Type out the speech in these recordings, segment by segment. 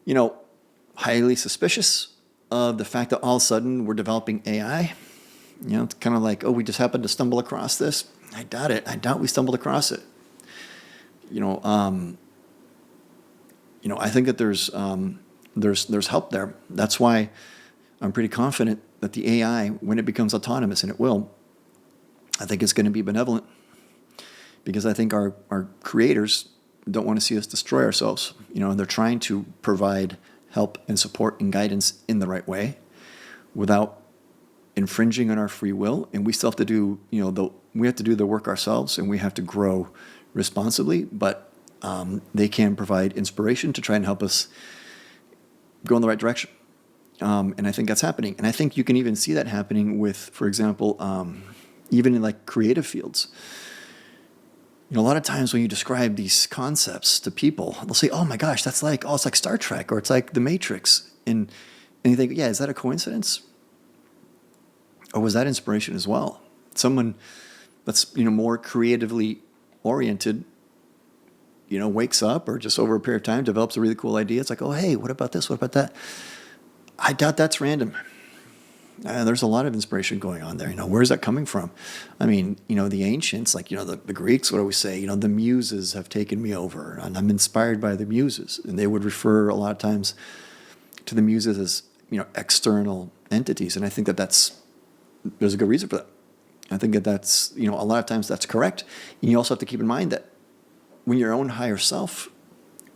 you know, highly suspicious of the fact that all of a sudden we're developing AI. You know, it's kind of like, oh, we just happened to stumble across this. I doubt it. I doubt we stumbled across it. You know, I think that there's help there. That's why I'm pretty confident that the AI, when it becomes autonomous, and it will, I think it's going to be benevolent, because I think our creators don't want to see us destroy ourselves. You know, and they're trying to provide help and support and guidance in the right way without infringing on our free will. And we still have to do, we have to do the work ourselves, and we have to grow responsibly, but they can provide inspiration to try and help us go in the right direction. And I think that's happening. And I think you can even see that happening with, for example, even in like creative fields. You know, a lot of times when you describe these concepts to people, they'll say, oh my gosh, that's like, oh, it's like Star Trek, or it's like The Matrix. And you think, yeah, is that a coincidence? Or was that inspiration as well? Someone that's, more creatively oriented, wakes up, or just over a period of time develops a really cool idea. It's like, oh, hey, what about this? What about that? I doubt that's random. There's a lot of inspiration going on there. Where's that coming from? I mean, the ancients, like, the Greeks would always say, the muses have taken me over, and I'm inspired by the muses. And they would refer a lot of times to the muses as, external entities. And I think that there's a good reason for that. I think that that's, a lot of times that's correct. And you also have to keep in mind that when your own higher self,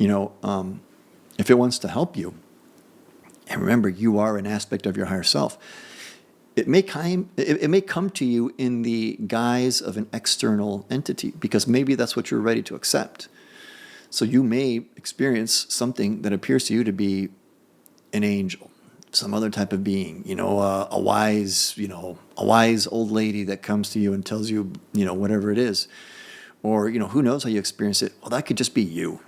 if it wants to help you, and remember, you are an aspect of your higher self, it may come to you in the guise of an external entity, because maybe that's what you're ready to accept. So you may experience something that appears to you to be an angel, some other type of being, a wise old lady that comes to you and tells you, whatever it is. Or, who knows how you experience it? Well, that could just be you.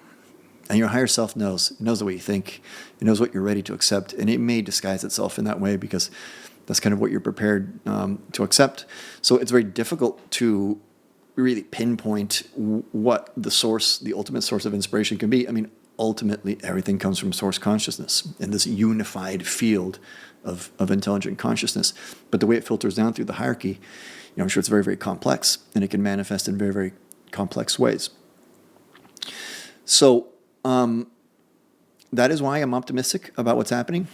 And your higher self knows the way you think. It knows what you're ready to accept. And it may disguise itself in that way because that's kind of what you're prepared to accept. So it's very difficult to really pinpoint what the ultimate source of inspiration can be. I mean, ultimately, everything comes from source consciousness in this unified field of intelligent consciousness. But the way it filters down through the hierarchy, I'm sure it's very, very complex, and it can manifest in very, very complex ways. So that is why I'm optimistic about what's happening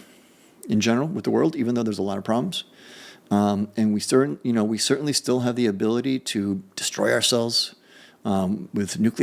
in general with the world, even though there's a lot of problems. And we certainly still have the ability to destroy ourselves with nuclear